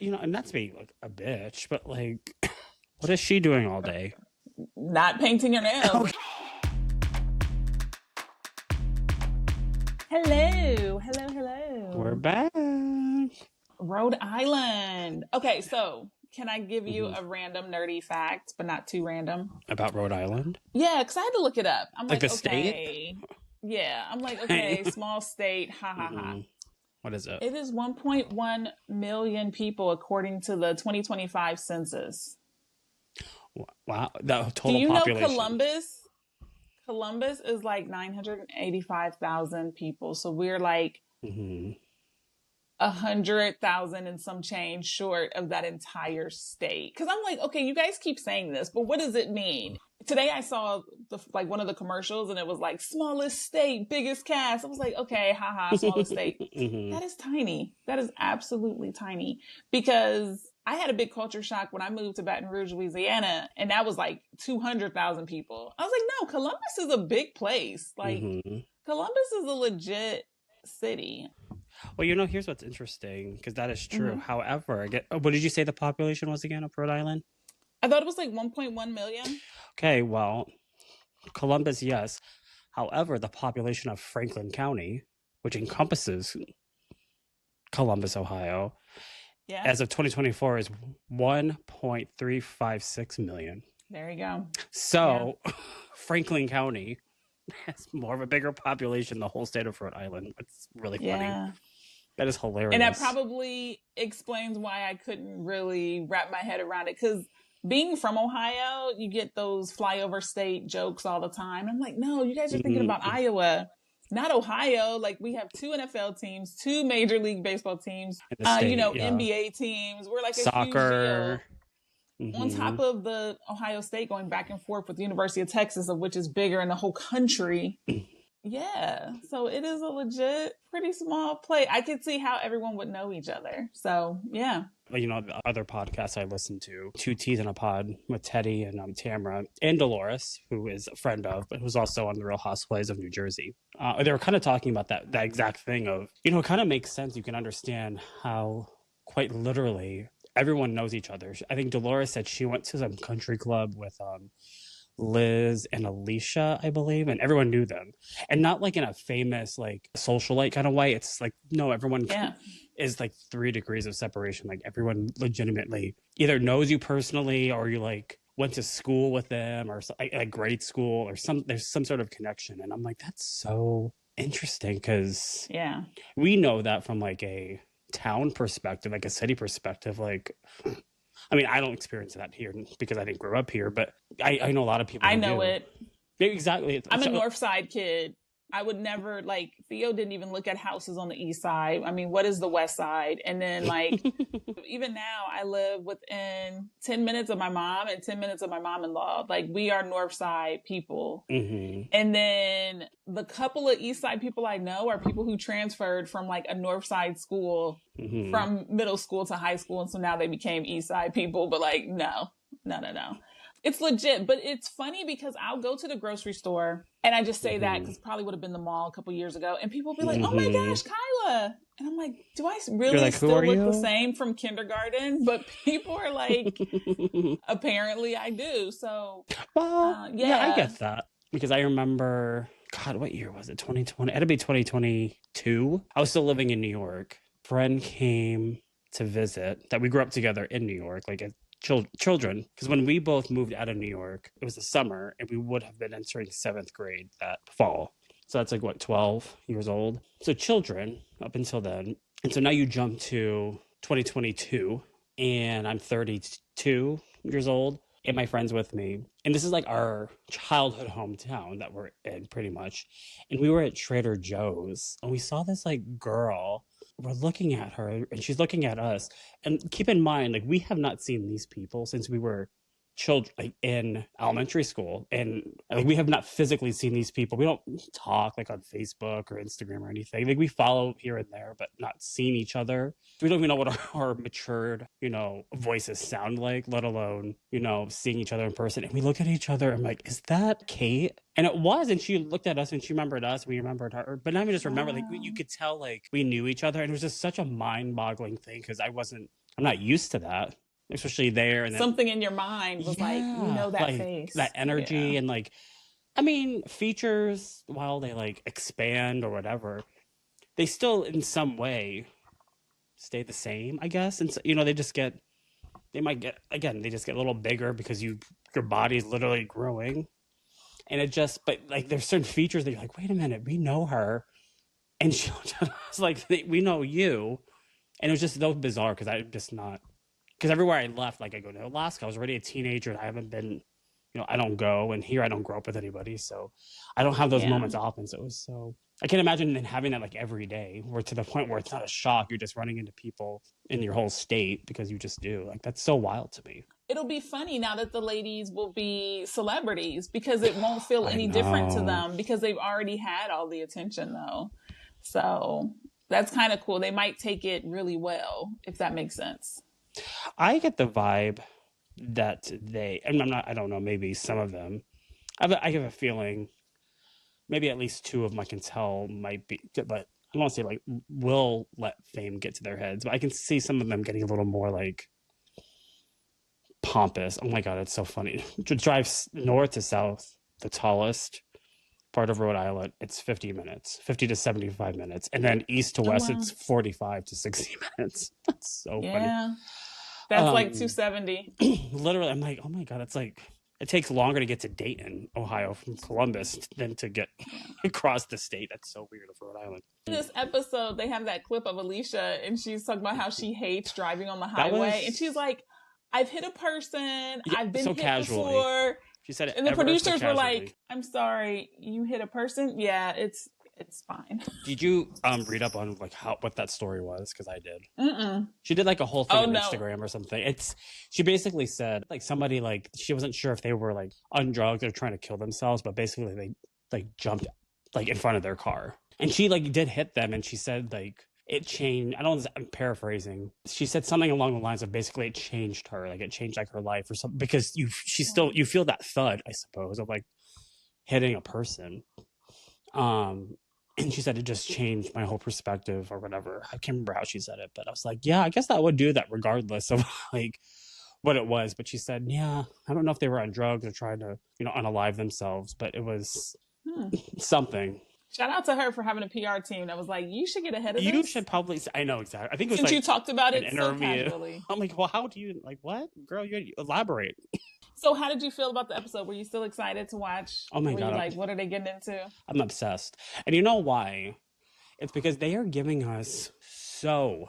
and that's being like a bitch, but like, what is she doing all day? Not painting your nails. Okay. Hello. We're back. Rhode Island. Okay, so can I give you a random nerdy fact, but not too random? About Rhode Island? Yeah, because I had to look it up. I'm like, the okay. state? Yeah, I'm like, okay, small state, ha ha ha. What is it? It is 1.1 million people according to the 2025 census. Wow, the total Do you population. know Columbus is like 985,000 people. So we're like 100,000 and some change short of that entire state. Because I'm like, okay, you guys keep saying this, but what does it mean? Today I saw one of the commercials and it was like smallest state, biggest cast. I was like, okay, haha, smallest state. That is tiny. That is absolutely tiny. Because I had a big culture shock when I moved to Baton Rouge, Louisiana, and that was like 200,000 people. I was like, no, Columbus is a big place. Like, Columbus is a legit city. Well, here's what's interesting, because that is true. However, what did you say the population was again of Rhode Island? I thought it was like 1.1 million. Okay, well, Columbus, yes. However, the population of Franklin County, which encompasses Columbus, Ohio, as of 2024 is 1.356 million. There you go. So Franklin County has more of a bigger population than the whole state of Rhode Island. It's really funny. That is hilarious. And that probably explains why I couldn't really wrap my head around it. Because being from Ohio, you get those flyover state jokes all the time. I'm like, no, you guys are thinking about Iowa. Not Ohio. Like, we have 2 NFL teams, 2 Major League Baseball teams, NBA teams. We're like soccer. A huge deal. On top of the Ohio State going back and forth with the University of Texas, of which is bigger in the whole country. Yeah. So it is a legit, pretty small place. I could see how everyone would know each other. So, yeah. The other podcasts I listen to, 2 T's in a Pod with Teddy and Tamara and Dolores, who is a friend of, but who's also on the Real Housewives of New Jersey. They were kind of talking about that exact thing of, it kind of makes sense. You can understand how quite literally everyone knows each other. I think Dolores said she went to some country club with Liz and Alicia, I believe, and everyone knew them. And not like in a famous, like, socialite kind of way. It's like, no, everyone is like 3 degrees of separation. Like, everyone legitimately either knows you personally or you like went to school with them or like grade school or there's some sort of connection. And I'm like, that's so interesting because we know that from like a town perspective, like a city perspective. Like, I mean, I don't experience that here because I didn't grow up here, but I know a lot of people. I know it. Exactly. I'm a North Side kid. I would never, like, Theo didn't even look at houses on the East Side. I mean, what is the West Side? And then, like, even now, I live within 10 minutes of my mom and 10 minutes of my mom-in-law. Like, we are North Side people. And then the couple of East Side people I know are people who transferred from, like, a North Side school from middle school to high school. And so now they became East Side people. But, like, no. It's legit, but it's funny because I'll go to the grocery store and I just say that because probably would have been the mall a couple years ago. And people will be like, oh my gosh, Kyla. And I'm like, do I really still look the same from kindergarten? But people are like, apparently I do. So, yeah, I get that. Because I remember, God, what year was it? 2020? It had to be 2022. I was still living in New York. A friend came to visit that we grew up together in New York, like children, because when we both moved out of New York, it was the summer and we would have been entering 7th grade that fall. So that's like, 12 years old. So children up until then. And so now you jump to 2022 and I'm 32 years old and my friend's with me. And this is like our childhood hometown that we're in pretty much. And we were at Trader Joe's and we saw this like girl. We're looking at her and she's looking at us. And keep in mind, like, we have not seen these people since we were children, like in elementary school. And like, we have not physically seen these people. We don't talk like on Facebook or Instagram or anything. Like, we follow here and there, but not seeing each other. We don't even know what our matured, voices sound like, let alone, seeing each other in person. And we look at each other and I'm like, is that Kate? And it was, and she looked at us and she remembered us, we remembered her. But not even just remember, like, you could tell, like, we knew each other. And it was just such a mind-boggling thing because I'm I'm not used to that, especially there. And then, Something in your mind was like, we know that like face. that energy Yeah. and like, I mean, features, while they like expand or whatever, they still in some way stay the same, I guess. And so, you know, they might get, again, they just get a little bigger because your body is literally growing. And it just, but like there's certain features that you're like, wait a minute, we know her. And she was like, we know you. And it was just so bizarre because I'm just not, because everywhere I left, like I go to Alaska, I was already a teenager and I haven't been, you know, I don't go, and here I don't grow up with anybody. So I don't have those moments often. So it was so, I can imagine then having that like every day, where to the point where it's not a shock. You're just running into people in your whole state because you just do. Like, that's so wild to me. It'll be funny now that the ladies will be celebrities because it won't feel any different to them because they've already had all the attention though. So that's kind of cool. They might take it really well, if that makes sense. I get the vibe that they, and I don't know, maybe some of them, I have a feeling maybe at least two of them I can tell might be, but I don't want to say like will let fame get to their heads, but I can see some of them getting a little more like pompous. Oh my God, it's so funny. To drive north to south, the tallest part of Rhode Island, it's 50 minutes, 50 to 75 minutes. And then east to west, it's 45 to 60 minutes. That's so funny. That's like 270. Literally, I'm like, oh my God, it's like, it takes longer to get to Dayton, Ohio from Columbus than to get across the state. That's so weird of Rhode Island. In this episode, they have that clip of Alicia and she's talking about how she hates driving on the highway. And she's like, I've hit a person. I've been hit before. She said it, and the producers were like, I'm sorry, you hit a person? Yeah, it's fine. Did you read up on like what that story was? Because I did. She did like a whole thing on Instagram or something. She basically said like somebody, like she wasn't sure if they were like on drugs or trying to kill themselves, but basically they like jumped like in front of their car. And she like did hit them, and she said like it changed. I'm paraphrasing. She said something along the lines of basically it changed her, like it changed like her life or something, because you feel that thud, I suppose, of like hitting a person. And she said it just changed my whole perspective or whatever. I can't remember how she said it, but I was like, yeah, I guess that would do that regardless of like what it was. But she said, yeah, I don't know if they were on drugs or trying to, you know, unalive themselves, but it was something. Shout out to her for having a PR team that was like, you should get ahead of this. You should probably, I know exactly. I think it was since like you talked about it so interview. casually. I'm like, well, how do you, like, what? Girl, you elaborate. So how did you feel about the episode? Were you still excited to watch? Oh my God. You like, what are they getting into? I'm obsessed. And you know why? It's because they are giving us so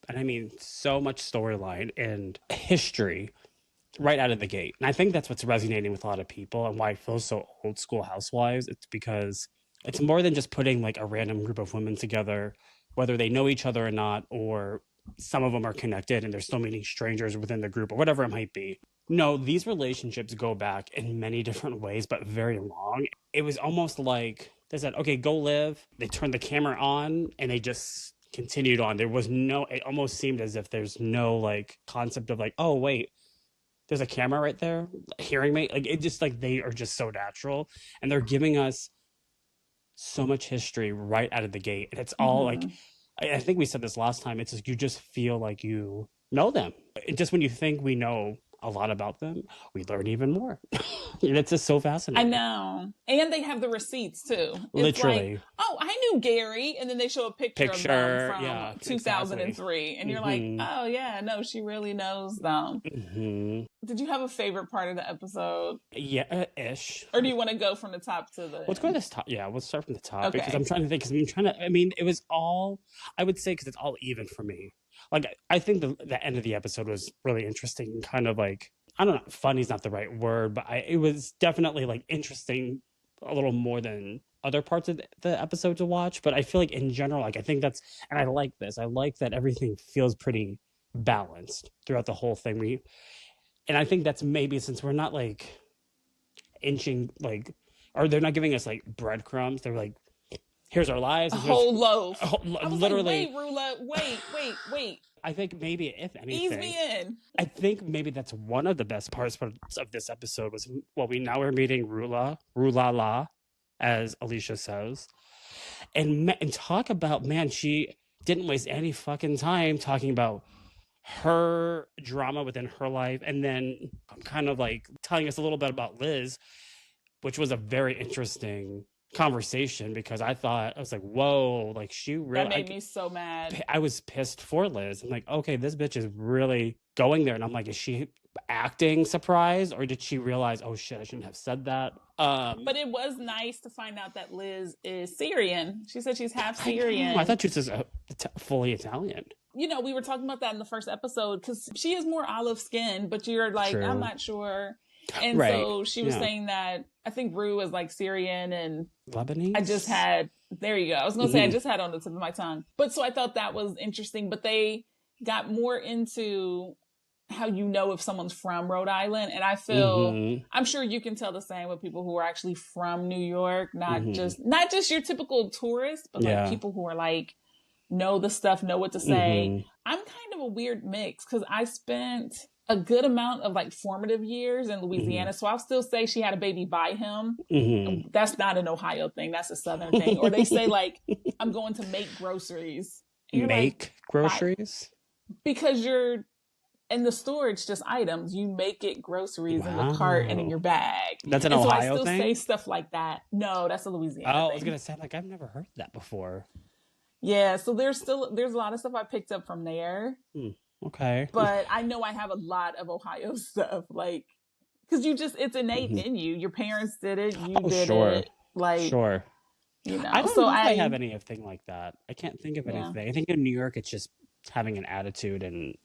much storyline and history right out of the gate. And I think that's what's resonating with a lot of people and why it feels so old school Housewives. It's because it's more than just putting like a random group of women together, whether they know each other or not, or some of them are connected and they're still meeting strangers within the group or whatever it might be. No, these relationships go back in many different ways, but very long. It was almost like they said, okay, go live. They turned the camera on and they just continued on. There was it almost seemed as if there's no like concept of like, oh, wait, there's a camera right there hearing me. Like it just like they are just so natural, and they're giving us so much history right out of the gate. And it's all like, I think we said this last time. It's just, you just feel like you know them. And just when you think we know a lot about them, we learn even more. And it's just so fascinating. I know. And they have the receipts too. It's literally. Like, oh, I knew Gary. And then they show a picture of them from 2003. Exactly. And you're like, oh yeah, no, she really knows them. Did you have a favorite part of the episode? Yeah, ish. Or do you want to go from the top to the Let's go to this top. Yeah, let's start from the top. Okay. Because I'm trying to think, it was all, I would say, because it's all even for me. Like, I think the end of the episode was really interesting and kind of like, I don't know, funny's not the right word, but it was definitely like interesting a little more than other parts of the episode to watch. But I feel like in general, like I think that's, and I like this, I like that everything feels pretty balanced throughout the whole thing. And I think that's maybe since we're not like inching like, or they're not giving us like breadcrumbs, they're like, here's our lives. A whole loaf. I was literally. Like, wait, Rulla, wait. I think maybe, if anything, ease me in. I think maybe that's one of the best parts of this episode was, well, we're meeting Rulla, as Alicia says, and talk about, man, she didn't waste any fucking time talking about her drama within her life. And then I'm kind of like telling us a little bit about Liz, which was a very interesting conversation because I was like, whoa, like she really that made me so mad. I was pissed for Liz. I'm like, okay, this bitch is really going there. And I'm like, is she acting surprised or did she realize, oh shit, I shouldn't have said that? But it was nice to find out that Liz is Syrian. She said she's half Syrian. I thought she was just fully Italian. You know, we were talking about that in the first episode because she is more olive skinned, but you're like, true. I'm not sure. And so she was saying that I think Rue is like Syrian and Lebanese. I just had, there you go. I was going to say I just had on the tip of my tongue. But so I thought that was interesting, but they got more into how you know if someone's from Rhode Island. And I feel, I'm sure you can tell the same with people who are actually from New York, not just your typical tourists, but like people who are like, know the stuff, know what to say. I'm kind of a weird mix because I spent a good amount of like formative years in Louisiana. So I'll still say she had a baby by him. That's not an Ohio thing. That's a Southern thing. Or they say like, I'm going to make groceries. Make groceries? Because you're in the store, it's just items. You make it groceries in the cart and in your bag. That's an Ohio thing? So I still say stuff like that. No, that's a Louisiana thing. I was going to say, like, I've never heard that before. Yeah, so there's a lot of stuff I picked up from there. Okay. But I know I have a lot of Ohio stuff, like, because it's innate in you. Your parents did it, you did it. Like, sure. You know, I don't know if I have anything like that. I can't think of anything. I think in New York, it's just having an attitude and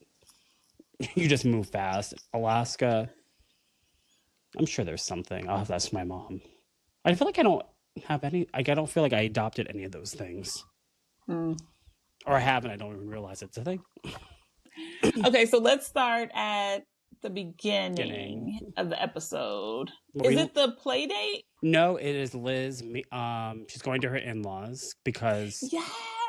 you just move fast. Alaska, I'm sure there's something. I'll have to ask my mom. I feel like I don't have any, like, I don't feel like I adopted any of those things. Or I haven't, I don't even realize it's a thing. Okay, so let's start at the beginning of the episode. Is it the play date? No, it is Liz. She's going to her in-laws because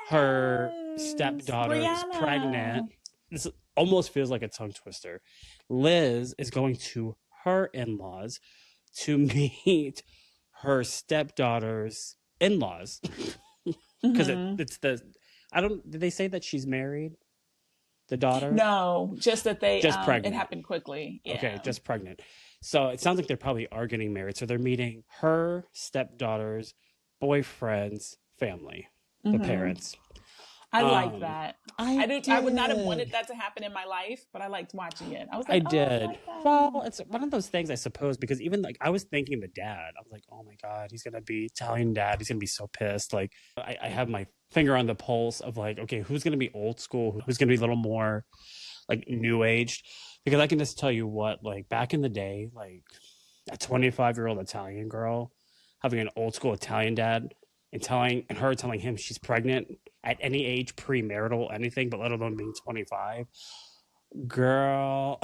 her stepdaughter is pregnant. This almost feels like a tongue twister. Liz is going to her in-laws to meet her stepdaughter's in-laws. Because it's did they say that she's married? The daughter? No, just that just pregnant. It happened quickly. Yeah. Okay, just pregnant. So it sounds like they probably are getting married. So they're meeting her stepdaughter's boyfriend's family, the parents. I like that. I would not have wanted that to happen in my life, but I liked watching it. I was like, I did. Well, it's one of those things, I suppose, because even like I was thinking the dad. I was like, oh my God, he's gonna be Italian dad. He's gonna be so pissed. Like I have my finger on the pulse of like, okay, who's gonna be old school? Who's gonna be a little more like new aged? Because I can just tell you what, like back in the day, like a 25-year-old Italian girl having an old school Italian dad and her telling him she's pregnant at any age, premarital, anything, but let alone being 25. Girl,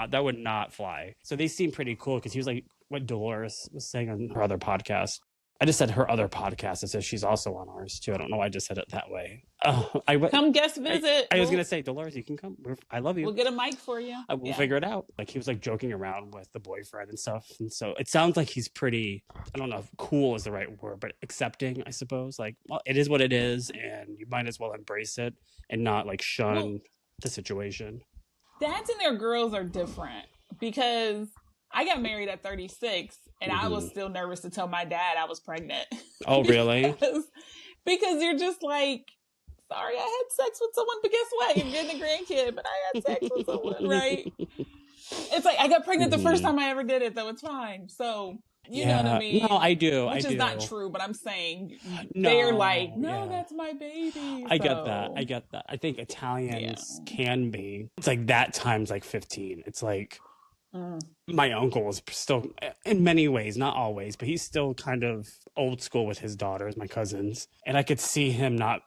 that would not fly. So they seem pretty cool because he was like what Dolores was saying on her other podcast. I just said her other podcast. It says she's also on ours too. I don't know why I just said it that way. Come guest visit. I was going to say, Dolores, you can come. I love you. We'll get a mic for you. We'll figure it out. Like he was like joking around with the boyfriend and stuff. And so it sounds like he's pretty, I don't know if cool is the right word, but accepting, I suppose. Like, well, it is what it is. And you might as well embrace it and not like shun the situation. Dads and their girls are different because I got married at 36 and I was still nervous to tell my dad I was pregnant. Oh, really? because you're just like, sorry, I had sex with someone, but guess what? You're getting a grandkid, but I had sex with someone, right? It's like, I got pregnant the first time I ever did it, though. It's fine. So, you know what I mean? No, I do. Which is not true, but I'm saying they're like, no, that's my baby. I get that. I think Italians can be. It's like that times like 15. It's like, my uncle is still, in many ways, not always, but he's still kind of old school with his daughters, my cousins. And I could see him not,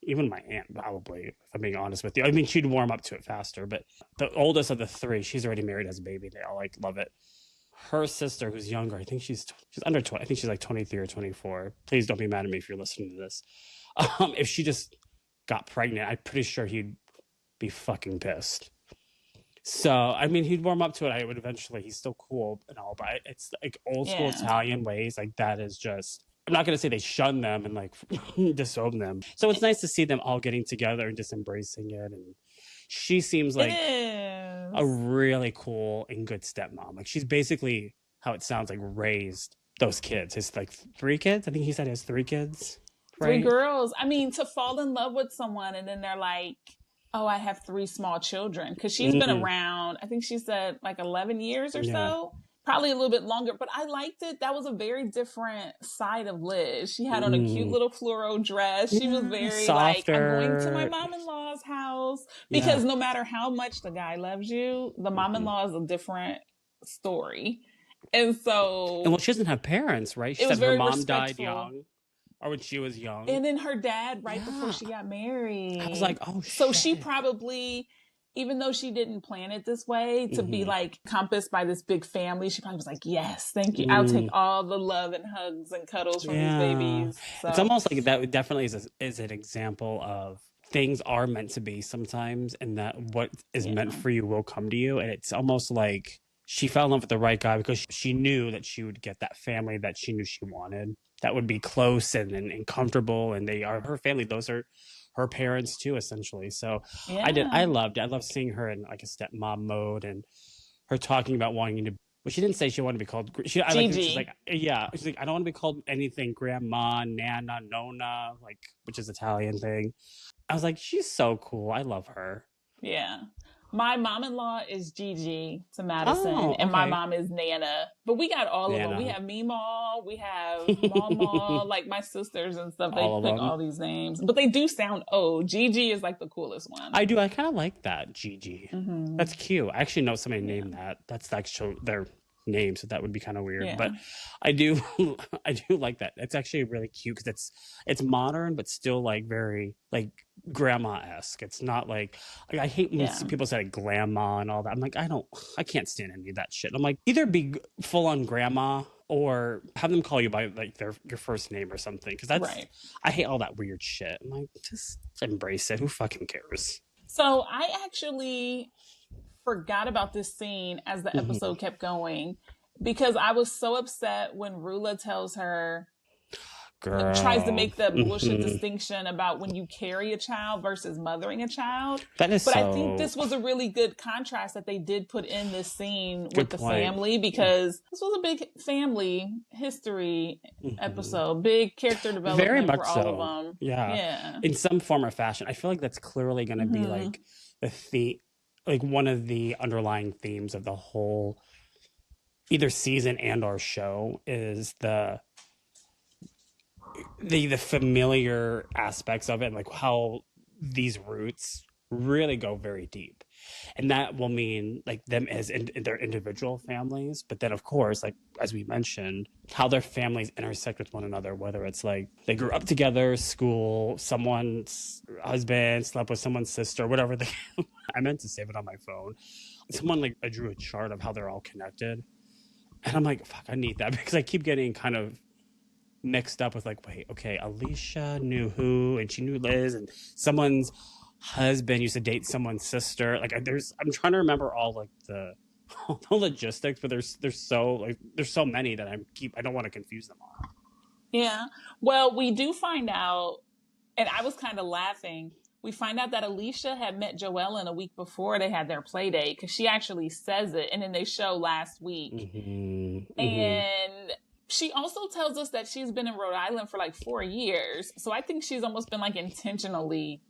even my aunt probably, if I'm being honest with you. I mean, she'd warm up to it faster, but the oldest of the three, she's already married, has a baby. They all like love it. Her sister, who's younger, I think she's under 20. I think she's like 23 or 24. Please don't be mad at me if you're listening to this. If she just got pregnant, I'm pretty sure he'd be fucking pissed. So, I mean, he'd warm up to it. He's still cool and all, but it's like old school Italian ways. Like that is just, I'm not going to say they shun them and like disown them. So it's nice to see them all getting together and just embracing it. And she seems It like is. a really cool and good stepmom. Like she's basically, how it sounds like, raised those kids. His like 3 kids. I think he said he has 3 kids. 3 Right? girls. I mean, to fall in love with someone and then they're like, oh, I have 3 small children. Because she's been around, I think she said like 11 years or so. Probably a little bit longer, but I liked it. That was a very different side of Liz. She had on a cute little fluoro dress. She was very softer. like, I'm going to my mom-in-law's house. Because no matter how much the guy loves you, the mom-in-law is a different story. And so... And well, she doesn't have parents, right? She said her mom died young. Or when she was young. And then her dad before she got married. I was like, oh, shit. So she probably... Even though she didn't plan it this way to be like encompassed by this big family, she probably was like, yes, thank you. I'll take all the love and hugs and cuddles from these babies. So. It's almost like that definitely is an example of things are meant to be sometimes, and that what is meant for you will come to you. And it's almost like she fell in love with the right guy because she knew that she would get that family that she knew she wanted. That would be close and comfortable, and they are her family. Those are her parents too, essentially. So I loved it. I loved seeing her in like a stepmom mode and her talking about wanting to, well, she didn't say she wanted to be called, she's like, she's like, I don't want to be called anything grandma, nana, nonna, like, which is Italian thing. I was like, she's so cool. I love her. Yeah. My mom-in-law is Gigi to Madison, and my mom is Nana. But we got all of them. We have Meemaw, we have Mamaw, like my sisters and stuff. They pick all these names. But they do sound old. Gigi is like the coolest one. I do. I kind of like that, Gigi. That's cute. I actually know somebody named that. That's actually their name, so that would be kind of weird. But I do like that. It's actually really cute because it's modern, but still like very like grandma-esque. It's not like I hate when people say like grandma and all that. I'm like, I can't stand any of that shit. I'm like, either be full on grandma or have them call you by like your first name or something, because that's I hate all that weird shit. I'm like, just embrace it. Who fucking cares? So I actually forgot about this scene as the episode kept going, because I was so upset when Rulla tells her, tries to make the bullshit distinction about when you carry a child versus mothering a child. That is I think this was a really good contrast that they did put in this scene with the family, because this was a big family history episode, big character development very much for all of them. Yeah, in some form or fashion. I feel like that's clearly going to be like the theme, like one of the underlying themes of the whole either season and or show is the familiar aspects of it, and like how these roots really go very deep, and that will mean like them as in their individual families, but then of course, like as we mentioned, how their families intersect with one another, whether it's like they grew up together, school, someone's husband slept with someone's sister, whatever. I meant to save it on my phone. Someone like I drew a chart of how they're all connected, and I'm like, fuck, I need that, because I keep getting kind of mixed up with like, wait, okay, Alicia knew who, and she knew Liz, and someone's husband used to date someone's sister. Like I'm trying to remember all like the logistics, but there's so many that I don't want to confuse them all. Yeah. Well, we do find out, and I was kind of laughing. We find out that Alicia had met Joellen a week before they had their play date, because she actually says it, and then they show last week. And she also tells us that she's been in Rhode Island for like 4 years. So I think she's almost been like intentionally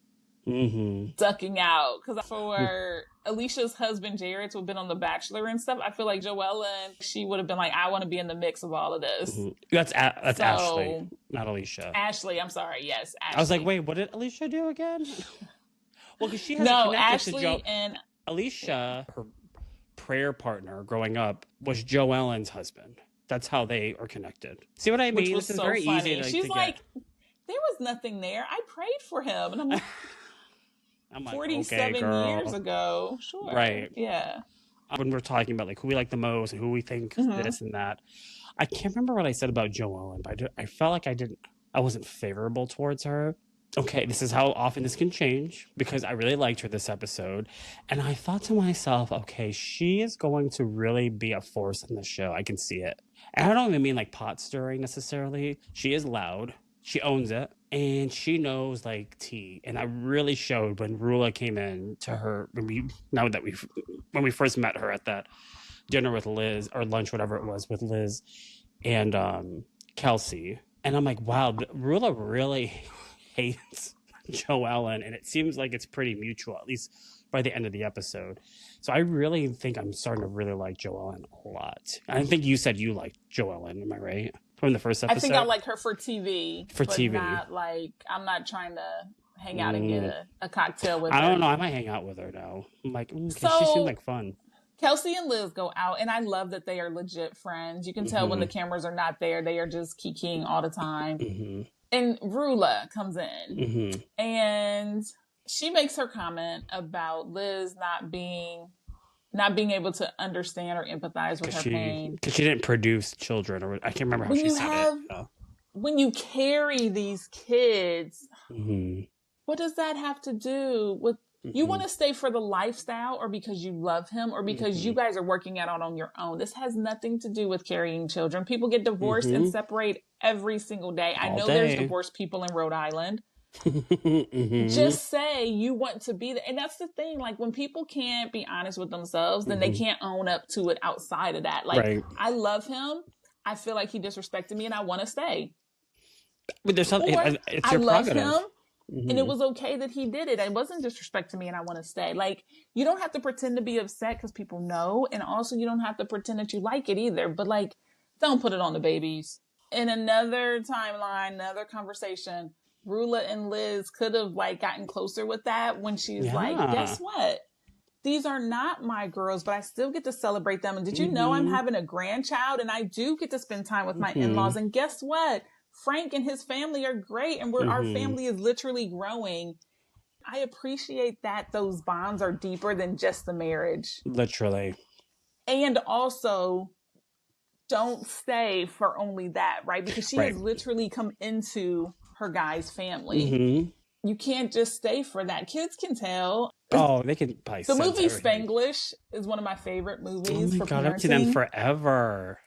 ducking out. Because for Alicia's husband, Jared, to have been on The Bachelor and stuff, I feel like Joellen, she would have been like, I want to be in the mix of all of this. That's Ashley, not Alicia. Ashley, I'm sorry. Yes, Ashley. I was like, wait, what did Alicia do again? Well, because she has a connection Ashley to and Alicia, her prayer partner growing up, was Joellen's husband. That's how they are connected. See what I mean? Which was this is so very funny. easy to, she's to like, get. there was nothing there. I prayed for him. And I'm like, I'm like 47 years ago. Sure. Right. Yeah. When we're talking about like who we like the most and who we think this and that, I can't remember what I said about Joellen, but I felt like I wasn't favorable towards her. Okay, this is how often this can change, because I really liked her this episode. And I thought to myself, okay, she is going to really be a force in the show. I can see it. And I don't even mean like pot stirring necessarily. She is loud. She owns it. and she knows like tea. And I really showed when Rulla came in to her when we first met her at that dinner with Liz, or lunch, whatever it was, with Liz and Kelsey. And I'm like, wow, Rulla really hates Joellen, and it seems like it's pretty mutual, at least by the end of the episode. So I really think I'm starting to really like Joellen a lot. And I think you said you liked Joellen, am I right? From the first episode? I think I like her for TV. For but TV. Not like, I'm not trying to hang out and get a cocktail with her. I don't know. I might hang out with her now. I'm like, because So- she seemed like fun. Kelsey and Liz go out, and I love that they are legit friends. You can tell when the cameras are not there, they are just kikiing all the time. And Rulla comes in, and she makes her comment about Liz not being able to understand or empathize with her pain. Because she didn't produce children, or I can't remember how she said it. When you carry these kids, what does that have to do with... You want to stay for the lifestyle, or because you love him, or because you guys are working it out on your own? This has nothing to do with carrying children. People get divorced and separate every single day. I know there's divorced people in Rhode Island. Just say you want to be there. And that's the thing. Like, when people can't be honest with themselves, then they can't own up to it outside of that. Like, I love him. I feel like he disrespected me and I want to stay. But there's something, it's your prerogative. Him. And it was okay that he did it. It wasn't disrespect to me and I want to stay. Like, you don't have to pretend to be upset because people know. And also, you don't have to pretend that you like it either. But, like, don't put it on the babies. In another timeline, another conversation, Rulla and Liz could have, like, gotten closer with that when she's like, guess what? These are not my girls, but I still get to celebrate them. And did you know I'm having a grandchild? And I do get to spend time with my in-laws. And guess what? Frank and his family are great, and our family is literally growing. I appreciate that those bonds are deeper than just the marriage. Literally. And also, don't stay for only that, right? Because she has literally come into her guy's family. You can't just stay for that. Kids can tell. Oh, they can probably The movie everything. Spanglish is one of my favorite movies. Oh my God, I've seen them forever.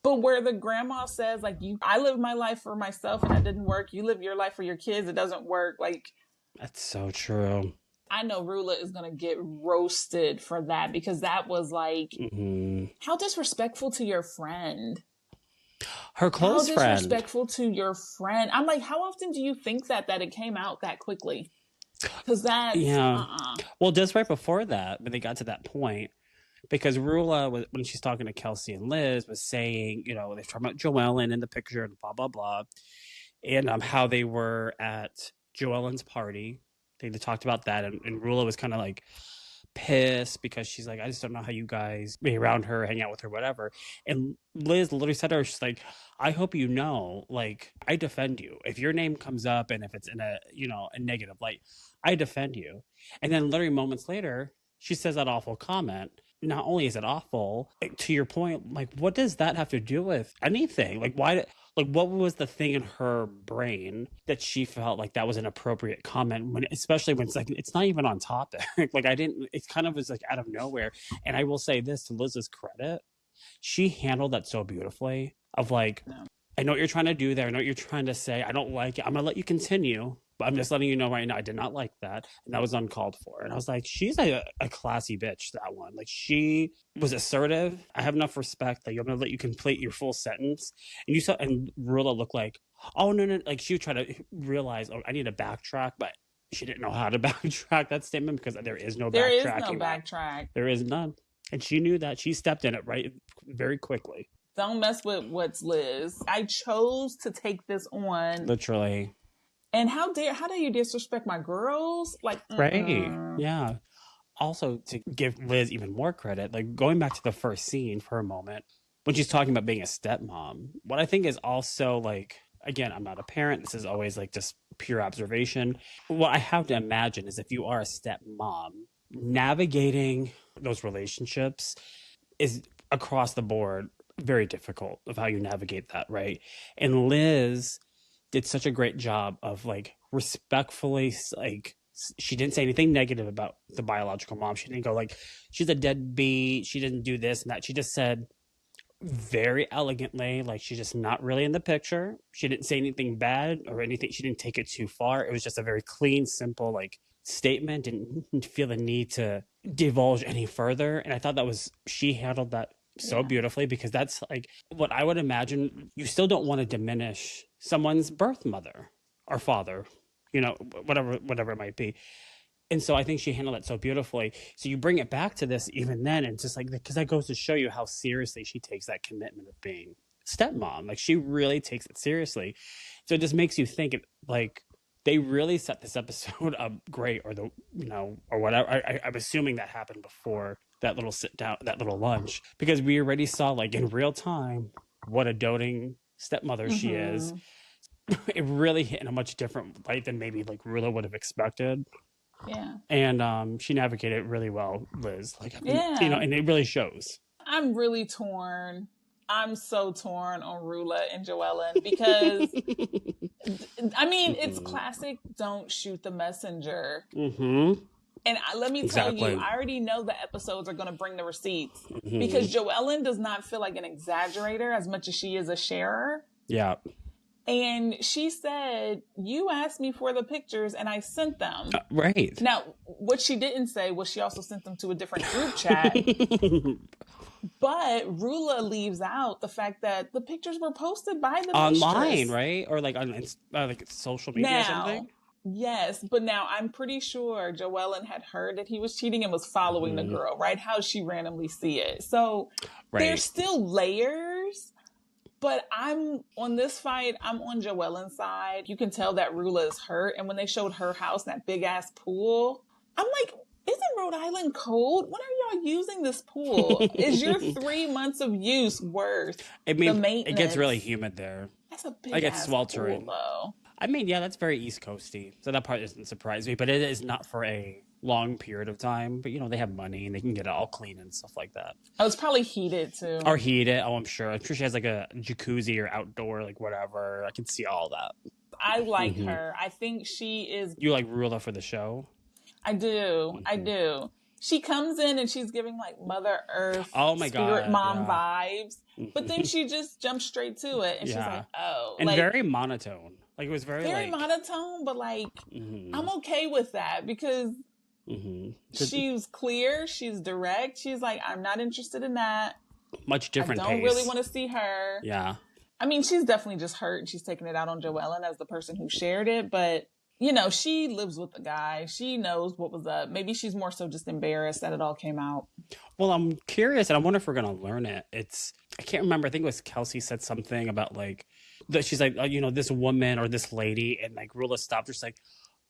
But where the grandma says, like, I live my life for myself and it didn't work. You live your life for your kids. It doesn't work. Like, that's so true. I know Rulla is going to get roasted for that, because that was like, how disrespectful to your friend. Her close friend. How disrespectful to your friend. I'm like, how often do you think that it came out that quickly? Because that's... Well, just right before that, when they got to that point, because Rulla, when she's talking to Kelsey and Liz, was saying, they're talking about Joellen in the picture and blah, blah, blah. And how they were at Joellen's party. They talked about that. And Rulla was kind of like pissed because she's like, I just don't know how you guys be around her, hang out with her, whatever. And Liz literally said to her, she's like, I hope you know, like, I defend you. If your name comes up and if it's in a negative light, I defend you. And then literally moments later, she says that awful comment. Not only is it awful, to your point, like, what does that have to do with anything? Like, why? Like, what was the thing in her brain that she felt like that was an appropriate comment? Especially when it's like, it's not even on topic. Like, it kind of was like out of nowhere. And I will say this, to Liz's credit, she handled that so beautifully. Of like, I know what you're trying to do there. I know what you're trying to say. I don't like it. I'm gonna let you continue. But I'm just letting you know right now, I did not like that. And that was uncalled for. And I was like, she's a classy bitch, that one. Like, she was assertive. I have enough respect that I'm going to let you complete your full sentence. And you saw, and Rulla looked like, oh, no. Like, she would try to realize, oh, I need to backtrack. But she didn't know how to backtrack that statement, because there is no backtracking. There is no backtrack. There is none. And she knew that. She stepped in it very quickly. Don't mess with what's Liz. I chose to take this on. Literally. And how dare you disrespect my girls? Like, right. Yeah. Also, to give Liz even more credit, like, going back to the first scene for a moment, when she's talking about being a stepmom, what I think is also, like, again, I'm not a parent. This is always like just pure observation. What I have to imagine is, if you are a stepmom, navigating those relationships is across the board very difficult of how you navigate that, right? And Liz did such a great job of, like, respectfully, like, she didn't say anything negative about the biological mom. She didn't go like, she's a deadbeat, she didn't do this and that. She just said, very elegantly. Like, she's just not really in the picture. She didn't say anything bad or anything. She didn't take it too far. It was just a very clean, simple, like, statement. Didn't feel the need to divulge any further. And I thought she handled that so beautifully, because that's like what I would imagine. You still don't want to diminish someone's birth mother or father, whatever it might be. And so I think she handled it so beautifully. So you bring it back to this even then, and just like, because that goes to show you how seriously she takes that commitment of being stepmom. Like, she really takes it seriously. So it just makes you think, like, they really set this episode up great, or or whatever. I'm assuming that happened before that little sit down, that little lunch, because we already saw, like, in real time what a doting stepmother she is. It really hit in a much different light than maybe like Rulla would have expected. Yeah. And she navigated it really well, Liz. Like, and it really shows. I'm really torn. I'm so torn on Rulla and Joellen, because I mean, it's classic don't shoot the messenger. And let me tell you, I already know the episodes are going to bring the receipts, because Joellen does not feel like an exaggerator as much as she is a sharer. Yeah. And she said, you asked me for the pictures and I sent them. Right. Now, what she didn't say was she also sent them to a different group chat. But Rulla leaves out the fact that the pictures were posted by the online, mistress. Right? Or like on like social media or something. Yes, but now I'm pretty sure Joellen had heard that he was cheating and was following the girl, right? How did she randomly see it? So there's still layers. But I'm on this fight, I'm on Joellen's side. You can tell that Rulla is hurt. And when they showed her house, that big ass pool, I'm like, isn't Rhode Island cold? When are y'all using this pool? Is your 3 months of use worth the maintenance? It gets really humid there. That's a big ass sweltering pool, though. I mean, yeah, that's very East Coasty. So that part doesn't surprise me. But it is not for a long period of time. But, they have money and they can get it all clean and stuff like that. Oh, it's probably heated, too. Or heated. Oh, I'm sure. I'm sure she has like a jacuzzi or outdoor, like whatever. I can see all that. I like her. I think she is... You like Rulla for the show? I do. I do. She comes in and she's giving like Mother Earth, Spirit Mom vibes. But then she just jumps straight to it. And she's like, oh. And very monotone. Like, it was very monotone, but like, I'm okay with that, because she's clear, she's direct. She's like, I'm not interested in that. Much different I don't really want to see her. Yeah. I mean, she's definitely just hurt, and she's taking it out on Joellen as the person who shared it. But, she lives with the guy. She knows what was up. Maybe she's more so just embarrassed that it all came out. Well, I'm curious, and I wonder if we're going to learn it. I can't remember. I think it was Kelsey said something about like, that she's like, this woman or this lady, and like Rulla stopped her. She's like,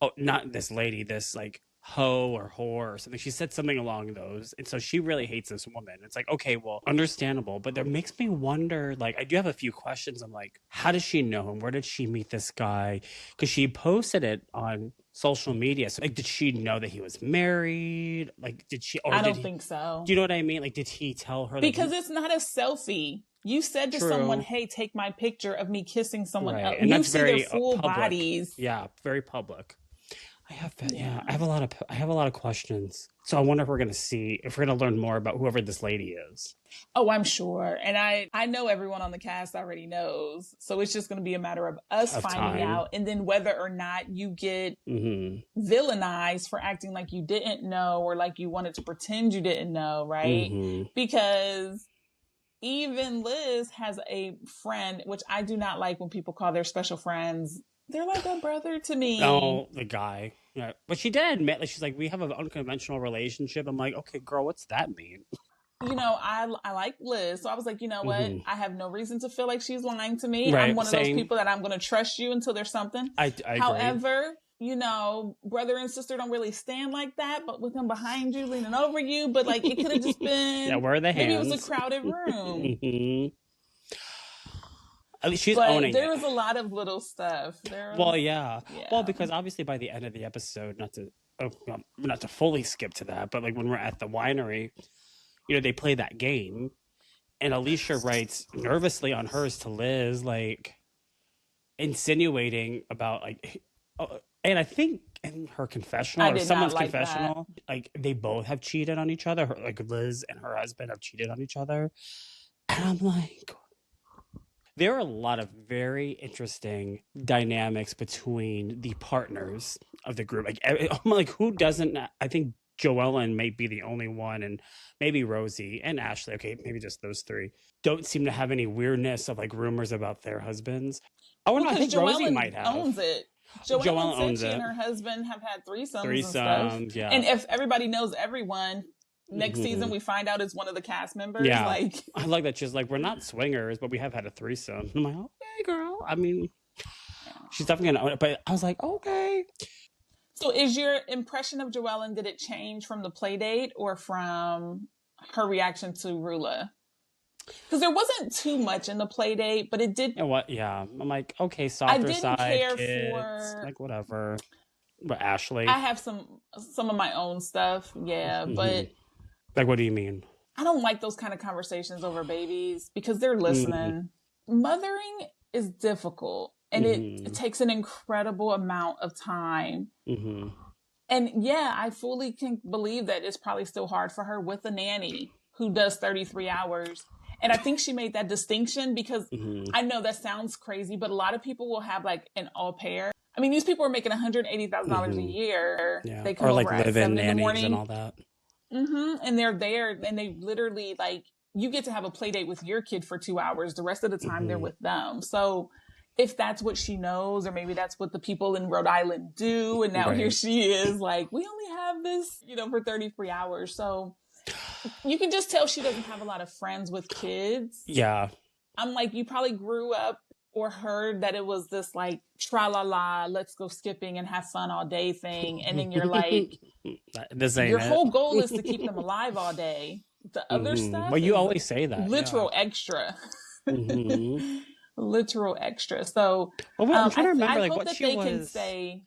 oh, not this lady, this like hoe or whore or something. She said something along those. And so she really hates this woman. It's like, okay, well, understandable. But that makes me wonder, like, I do have a few questions. I'm like, how does she know him? Where did she meet this guy? Because she posted it on social media. So like, did she know that he was married? Like, did she? I don't think so. Do you know what I mean? Like, did he tell her? Because it's not a selfie. You said to someone, hey, take my picture of me kissing someone else. And you see very their full public. Bodies. Yeah, very public. I have a lot of questions. So I wonder if we're going to learn more about whoever this lady is. Oh, I'm sure. And I know everyone on the cast already knows. So it's just going to be a matter of us finding out, and then whether or not you get villainized for acting like you didn't know, or like you wanted to pretend you didn't know, right? Because even Liz has a friend, which I do not like when people call their special friends. They're like a brother to me. Oh, the guy. Yeah. But she did admit, like, she's like, we have an unconventional relationship. I'm like, okay, girl, what's that mean? I like Liz. So I was like, you know what? I have no reason to feel like she's lying to me. Right, I'm one of those people that I'm going to trust you until there's something. I However, brother and sister don't really stand like that, but with him behind you, leaning over you. But like, it could have just been... Yeah, where are the hands? Maybe it was a crowded room. At least she's owning there was a lot of little stuff. Yeah. Well, because obviously by the end of the episode, not to fully skip to that, but like when we're at the winery, they play that game, and Alicia writes nervously on hers to Liz, like insinuating about like, and I think in her confessional or someone's confessional, like they both have cheated on each other. Like Liz and her husband have cheated on each other. And I'm like, there are a lot of very interesting dynamics between the partners of the group. Like, I'm like, who doesn't? I think Joellen may be the only one, and maybe Rosie and Ashley. Okay, maybe just those three don't seem to have any weirdness of like rumors about their husbands. Oh no, I Because think Rosie Joellen might have. owns it. Joellen said Owns she it. and her husband have had threesomes and stuff. Yeah. And if everybody knows everyone, next season we find out it's one of the cast members. Yeah. Like, I like that she's like, we're not swingers, but we have had a threesome. I'm like, okay, girl. I mean, she's definitely gonna own it. But I was like, okay. So is your impression of Joellen, did it change from the playdate or from her reaction to Rulla? Because there wasn't too much in the playdate, but it did. You know what? Yeah. I'm like, okay, softer side, care kids, for like whatever. But Ashley, I have some of my own stuff, yeah, but like, what do you mean? I don't like those kind of conversations over babies because they're listening. Mothering is difficult, and it takes an incredible amount of time. And yeah, I fully can believe that it's probably still hard for her with a nanny who does 33 hours. And I think she made that distinction because I know that sounds crazy, but a lot of people will have like an au pair. I mean, these people are making $180,000 a year. Yeah. They come or like over at live-in 7 in the morning and all that. And they're there, and they literally like you get to have a play date with your kid for 2 hours. The rest of the time they're with them. So if that's what she knows, or maybe that's what the people in Rhode Island do, and now here she is like, we only have this, for 33 hours. So you can just tell she doesn't have a lot of friends with kids. Yeah. I'm like, you probably grew up or heard that it was this like tra-la-la, let's go skipping and have fun all day thing. And then you're like, this ain't your it. whole goal is to keep them alive all day. The other stuff. Well, you always say that. Literal extra. Literal extra. So well, I'm trying to remember I like hope what that she they was. can stay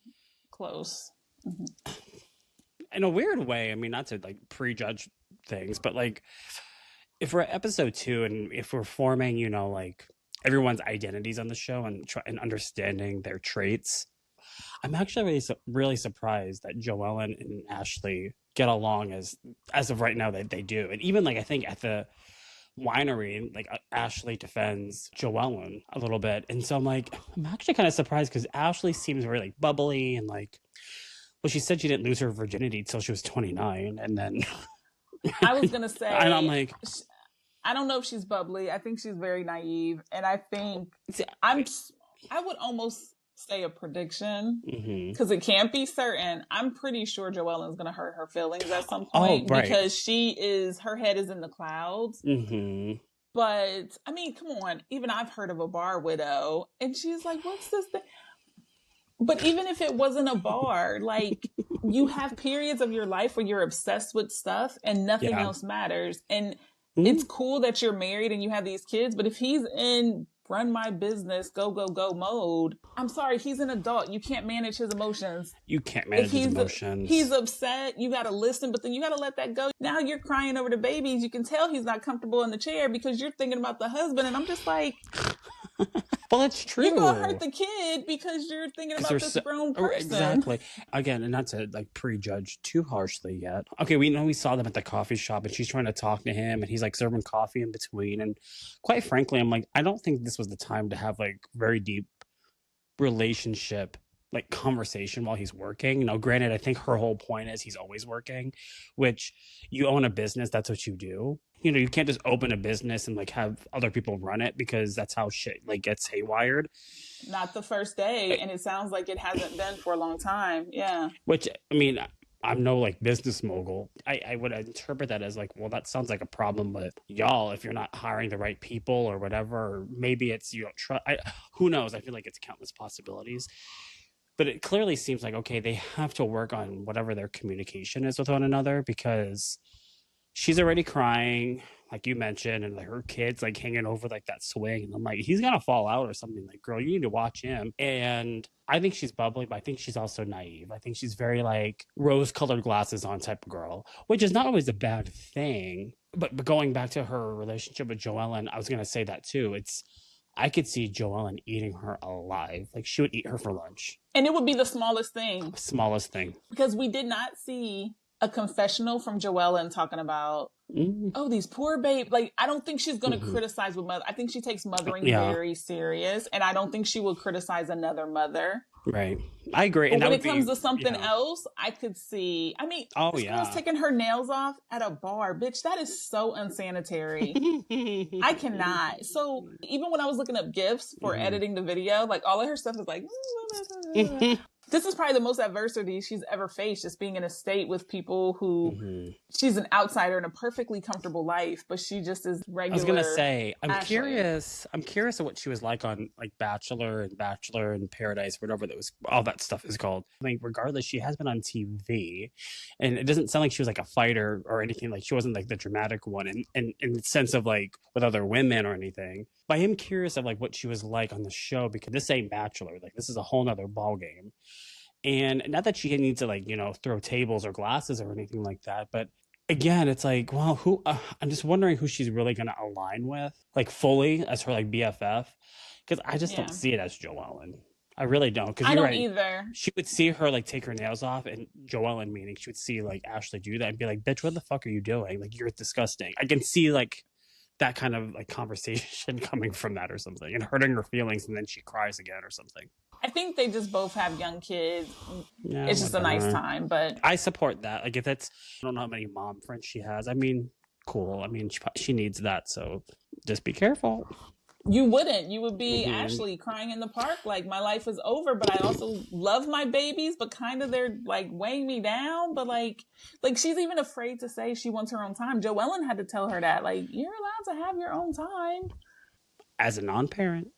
close. In a weird way, I mean, not to like prejudge things, but like if we're at episode 2 and if we're forming, like everyone's identities on the show and understanding their traits, I'm actually really surprised that Joellen and Ashley get along as of right now that they do. And even like I think at the winery, like Ashley defends Joellen a little bit, and so I'm actually kind of surprised because Ashley seems very like bubbly and like. Well, she said she didn't lose her virginity until she was 29, and then I was gonna say, and I'm like, I don't know if she's bubbly. I think she's very naive, and I think I would almost say a prediction because it can't be certain. I'm pretty sure Joellen's gonna hurt her feelings at some point because her head is in the clouds. But I mean, come on, even I've heard of a bar widow, and she's like, "What's this thing?" But even if it wasn't a bar, like you have periods of your life where you're obsessed with stuff and nothing else matters. And it's cool that you're married and you have these kids, but if he's in run my business, go, go, go mode, I'm sorry, he's an adult. You can't manage his emotions. You can't manage his emotions. He's upset. You got to listen, but then you got to let that go. Now you're crying over the babies. You can tell he's not comfortable in the chair because you're thinking about the husband. And I'm just like... Well, that's true. You're gonna hurt the kid because you're thinking about this grown person. Exactly. Again, and not to like prejudge too harshly yet. Okay, we saw them at the coffee shop, and she's trying to talk to him, and he's like serving coffee in between. And quite frankly, I'm like, I don't think this was the time to have like very deep relationship like conversation while he's working. Granted, I think her whole point is he's always working, which you own a business, that's what you do. You can't just open a business and like have other people run it because that's how shit like gets haywired. Not the first day, and it sounds like it hasn't been for a long time. Yeah. Which I mean, I'm no like business mogul. I would interpret that as like, well, that sounds like a problem with y'all if you're not hiring the right people or whatever. Or maybe it's you don't trust. Who knows? I feel like it's countless possibilities. But it clearly seems like, okay, they have to work on whatever their communication is with one another because she's already crying, like you mentioned, and like her kid's like hanging over like that swing. And I'm like, he's going to fall out or something. Like, girl, you need to watch him. And I think she's bubbly, but I think she's also naive. I think she's very like rose-colored glasses on type of girl, which is not always a bad thing. But going back to her relationship with Joellen, I was going to say that too. I could see Joellen eating her alive. Like she would eat her for lunch. And it would be the smallest thing. Smallest thing. Because we did not see a confessional from Joellen talking about, oh, these poor babe. Like, I don't think she's going to criticize with mother. I think she takes mothering very serious. And I don't think she will criticize another mother. Right. I agree. But when it comes to something else, I could see, I mean, this girl's taking her nails off at a bar. Bitch, that is so unsanitary. I cannot. So even when I was looking up gifts for editing the video, like all of her stuff is like, this is probably the most adversity she's ever faced, just being in a state with people who she's an outsider in a perfectly comfortable life, but she just is regular. I was gonna say, I'm curious of what she was like on like Bachelor and Paradise, whatever that was, all that stuff is called. I mean, regardless, she has been on TV, and it doesn't sound like she was like a fighter or anything. Like she wasn't like the dramatic one, in the sense of like with other women or anything. But I am curious of like what she was like on the show, because this ain't Bachelor. Like this is a whole nother ball game. And not that she needs to like, you know, throw tables or glasses or anything like that. But again, it's like, well, who, I'm just wondering who she's really going to align with, like fully as her like BFF. Because I just don't see it as Joellen. I really don't. Cause I don't either. She would see her like take her nails off, and Joellen, meaning she would see like Ashley do that and be like, bitch, what the fuck are you doing? Like, you're disgusting. I can see like that kind of like conversation coming from that or something, and hurting her feelings, and then she cries again or something. I think they just both have young kids. Yeah, it's just a nice time, but I support that. Like if that's, I don't know how many mom friends she has. I mean, cool. I mean, she needs that. So just be careful. You wouldn't. You would be Ashley crying in the park like, my life is over, but I also love my babies, but kind of they're like weighing me down. But like she's even afraid to say she wants her own time. Joellen had to tell her that, like, you're allowed to have your own time. As a non-parent,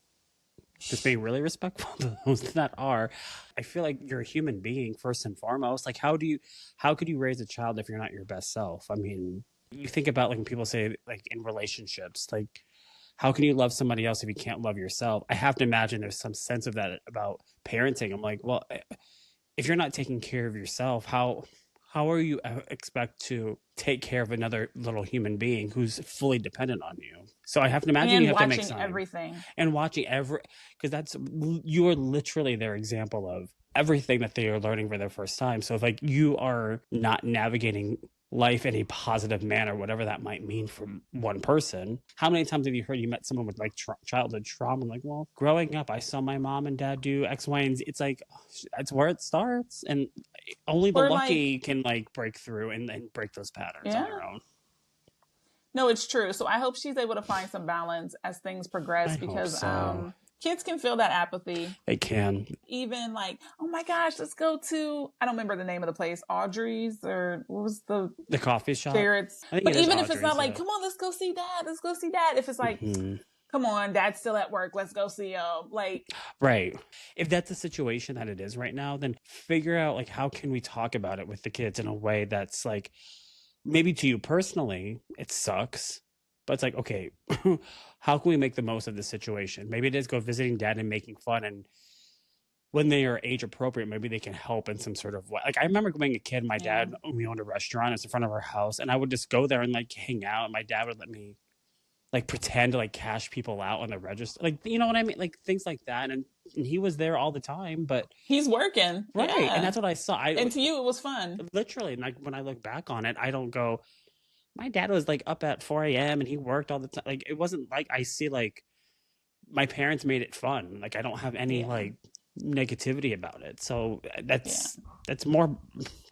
just being really respectful to those that are. I feel like you're a human being first and foremost. Like how could you raise a child if you're not your best self? I mean, you think about like when people say like in relationships, like how can you love somebody else if you can't love yourself? I have to imagine there's some sense of that about parenting. I'm like, well, if you're not taking care of yourself, how are you expect to take care of another little human being who's fully dependent on you? So I have to imagine you have to make time. Everything. And watching because you are literally their example of everything that they are learning for their first time. So if like you are not navigating life in a positive manner, whatever that might mean for one person, how many times have you heard you met someone with like childhood trauma? I'm like, well, growing up, I saw my mom and dad do X, Y, and Z. It's like, it's where it starts. And only the lucky can like break through and break those patterns on their own. No, it's true. So I hope she's able to find some balance as things progress, because kids can feel that apathy. They can. Even like, oh my gosh, let's go to, I don't remember the name of the place, Audrey's, or what was the coffee shop? Carrots. But even if it's not like, come on, let's go see dad. Let's go see dad. If it's like, come on, dad's still at work. Let's go see him. Like, right. If that's the situation that it is right now, then figure out like, how can we talk about it with the kids in a way that's like, maybe to you personally, it sucks, but it's like, okay, how can we make the most of this situation? Maybe it is go visiting dad and making fun. And when they are age appropriate, maybe they can help in some sort of way. Like I remember being a kid, my dad, we owned a restaurant. It's in front of our house. And I would just go there and like hang out. And my dad would let me like pretend to like cash people out on the register. Like, you know what I mean? Like things like that. And he was there all the time, but he's working. Right. Yeah. And that's what I saw. And to you, it was fun. Literally. And like when I look back on it, I don't go, my dad was like up at 4 a.m. and he worked all the time. Like it wasn't like I see like my parents made it fun. Like I don't have any like negativity about it. So that's more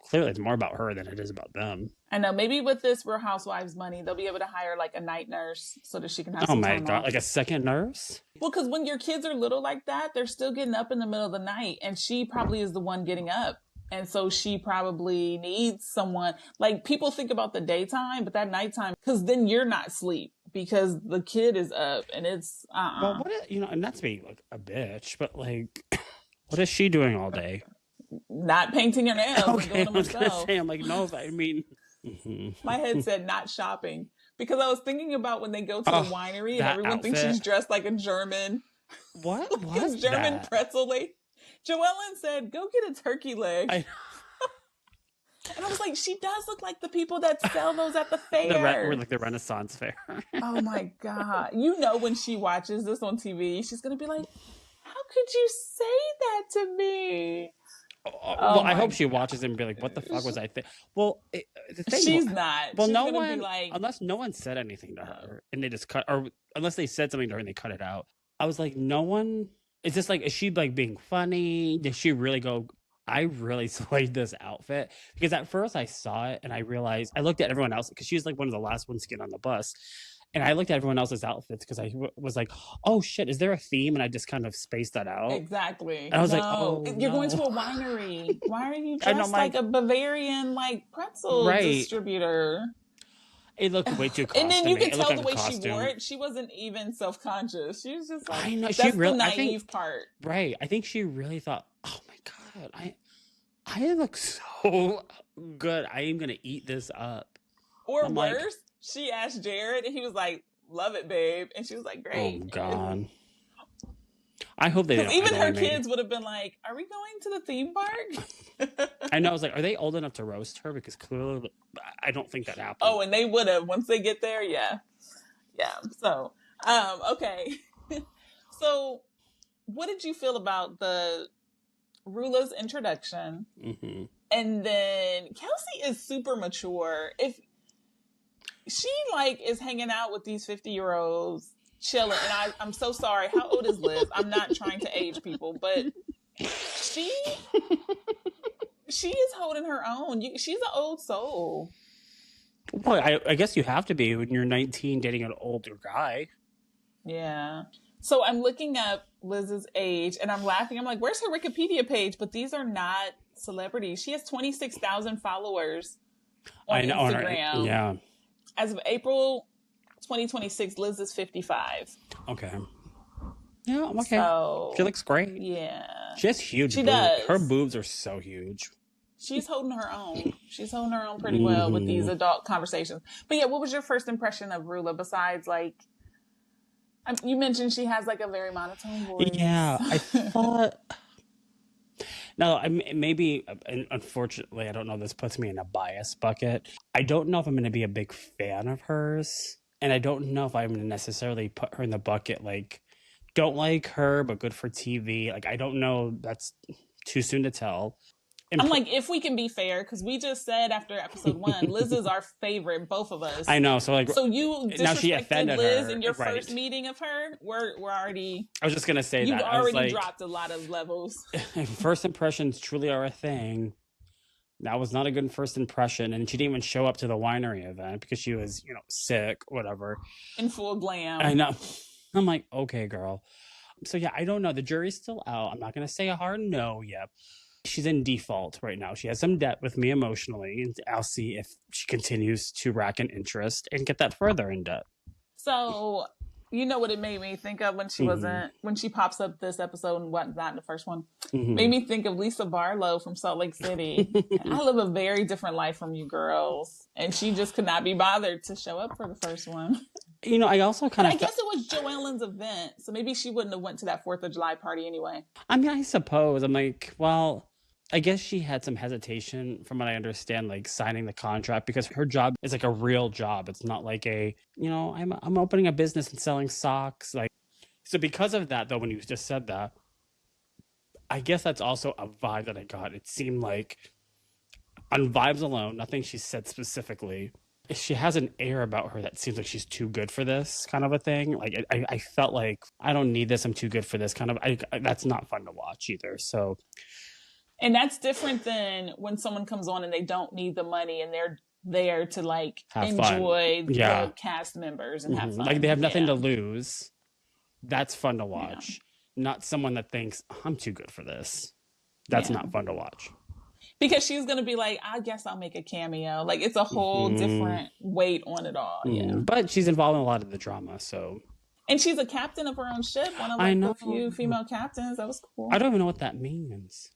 clearly it's more about her than it is about them. I know. Maybe with this Real Housewives money, they'll be able to hire like a night nurse so that she can have some time off. Like a second nurse? Well, because when your kids are little like that, they're still getting up in the middle of the night, and she probably is the one getting up. And so she probably needs someone. Like people think about the daytime, but that nighttime, because then you're not asleep because the kid is up and it's Well, and not to be like a bitch, but like, what is she doing all day? Not painting her nails. Okay, and doing I was herself. gonna say, I'm like, no, I mean. My head said not shopping, because I was thinking about when they go to the winery and everyone thinks she's dressed like a German. What? What? German pretzel lady. Joellen said, go get a turkey leg. And I was like, she does look like the people that sell those at the fair. We're like the Renaissance fair. Oh my God. You know, when she watches this on TV, she's going to be like, how could you say that to me? Oh I hope my she watches it and be like, "What the fuck was I think?" Well, the thing, She's not. well, She's no gonna be one, like, unless no one said anything to her and they just cut, or unless they said something to her and they cut it out. I was like, no one. Is this like, is she like being funny? Did she really go? I really slayed this outfit because at first I saw it and I realized I looked at everyone else because she was like one of the last ones to get on the bus. And I looked at everyone else's outfits because was like, oh shit, is there a theme? And I just kind of spaced that out. exactly. And I was like, No, oh you're going no. to a winery. Why are you And I'm dressed like like, a Bavarian like pretzel right. distributor? It looked way too And then you costumey. could It looked tell like the a way she wore costume. it. She wasn't even self conscious. She was just like, I know she that's the really. I think naive part. right. I think she really thought, oh my god, I look so good. I am gonna eat this up. Or I'm worse, like, she asked Jared, and he was like, "Love it, babe," and she was like, oh "Great." god. I hope they Because don't even her annoy me. kids would have been like, "Are we going to the theme park?" I know. I was like, are they old enough to roast her? Because clearly, I don't think that happened. Oh, and they would have once they get there. Yeah, yeah. So, okay. So, what did you feel about the Rulla's introduction? Mm-hmm. And then Kelsey is super mature. If she like is hanging out with these 50-year-olds chilling, and I'm so sorry. How old is Liz? I'm not trying to age people, but she is holding her own. She's an old soul. Well, I guess you have to be when you're 19 dating an older guy. Yeah. So I'm looking up Liz's age and I'm laughing. I'm like, where's her Wikipedia page? But these are not celebrities. She has 26,000 followers on Instagram. Yeah. As of April 2026, Liz is 55. Okay. Yeah, I'm okay. So, she looks great. Yeah. She has huge boobs. Does. Her boobs are so huge. She's holding her own. She's holding her own pretty well with these adult conversations. But yeah, what was your first impression of Rulla besides like, you mentioned she has like a very monotone voice. Yeah, I thought... No, maybe, unfortunately, I don't know, this puts me in a bias bucket. I don't know if I'm going to be a big fan of hers. And I don't know if I'm going to necessarily put her in the bucket, like, don't like her, but good for TV. Like, I don't know. That's too soon to tell. I'm like, if we can be fair, because we just said after episode 1, Liz is our favorite, both of us. I know. So like, so you disrespected Liz in your first meeting of her. We're already. I was just gonna say you've that already dropped a lot of levels. First impressions truly are a thing. That was not a good first impression, and she didn't even show up to the winery event because she was, sick, whatever. In full glam. I know. I'm like, okay, girl. So yeah, I don't know. The jury's still out. I'm not gonna say a hard no yet. She's in default right now. She has some debt with me emotionally, and I'll see if she continues to rack an interest and get that further in debt. So, you know what it made me think of when she when she pops up this episode and whatnot in the first one? Made me think of Lisa Barlow from Salt Lake City. I live a very different life from you girls. And she just could not be bothered to show up for the first one. I also kind of... I guess it was Joellen's event, so maybe she wouldn't have went to that 4th of July party anyway. I mean, I suppose. I'm like, well... I guess she had some hesitation, from what I understand, like signing the contract, because her job is like a real job. It's not like I'm opening a business and selling socks. Like, so because of that, though, when you just said that, I guess that's also a vibe that I got. It seemed like, on vibes alone, nothing she said specifically, she has an air about her that seems like she's too good for this kind of a thing. Like, I felt like, I don't need this. I'm too good for this kind of. That's not fun to watch either. So. And that's different than when someone comes on and they don't need the money and they're there to like have enjoy fun. Yeah. the cast members and have fun. Like they have nothing to lose. That's fun to watch. Yeah. Not someone that thinks, I'm too good for this. That's not fun to watch. Because she's going to be like, I guess I'll make a cameo. Like it's a whole different weight on it all. Yeah. But she's involved in a lot of the drama, so. And she's a captain of her own ship. One of like the few female captains. That was cool. I don't even know what that means.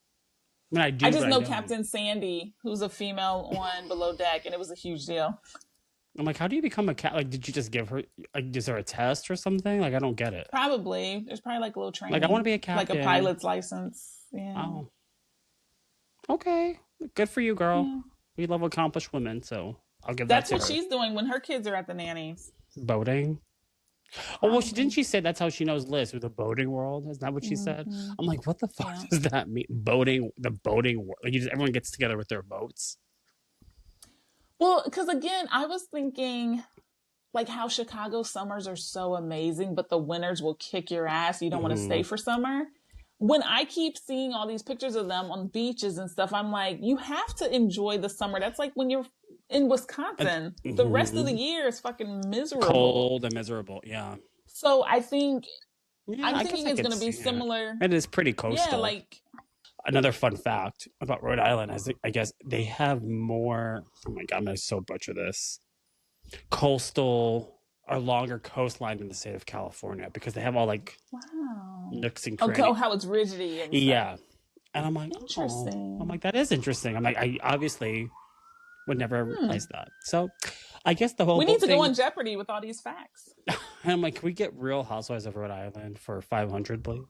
I just know Captain Sandy, who's a female on Below Deck, and it was a huge deal. I'm like, how do you become a cat? Like, did you just give her, like, is there a test or something? Like, I don't get it. Probably. There's probably like a little training. Like, I want to be a captain. Like a pilot's license. Yeah. Oh. Okay. Good for you, girl. Yeah. We love accomplished women, so I'll give that to her. That's what she's doing when her kids are at the nannies. Boating. Oh, well, she say that's how she knows Liz with the boating world? Isn't that what she said? I'm like, what the fuck does that mean? Boating, the boating world. Like, everyone gets together with their boats. Well, because again, I was thinking like how Chicago summers are so amazing, but the winters will kick your ass. You don't want to stay for summer. When I keep seeing all these pictures of them on beaches and stuff, I'm like, you have to enjoy the summer. That's like when you're in Wisconsin. The rest of the year is fucking miserable. Cold and miserable, yeah. So I think, I'm thinking it's going to be similar. It is pretty coastal. Yeah, like... Another fun fact about Rhode Island is, I guess, they have more, oh my God, I'm going to so butcher this, coastal or longer coastline than the state of California, because they have all like nooks and crannies. Oh, how it's ridgety and yeah. And I'm like, interesting. I'm like, that is interesting. I'm like, I obviously would never realize that. So I guess the whole we need to go on Jeopardy with all these facts. And I'm like, can we get Real Housewives of Rhode Island for 500, please?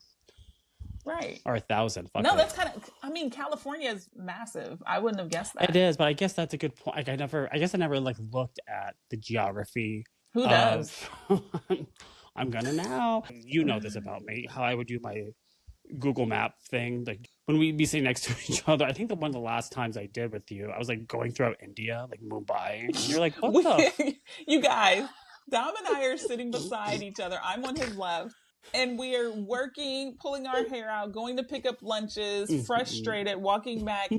Right. Or 1,000. No, that's kind of, I mean, California is massive. I wouldn't have guessed that. It is, but I guess that's a good point. Like, I guess I never like looked at the geography. Who does? I'm gonna now. You know this about me, how I would do my Google map thing. Like when we'd be sitting next to each other, I think that one of the last times I did with you, I was like going throughout India, like Mumbai. And you're like, what the? You guys, Dom and I are sitting beside each other. I'm on his left. And we are working, pulling our hair out, going to pick up lunches, frustrated, walking back.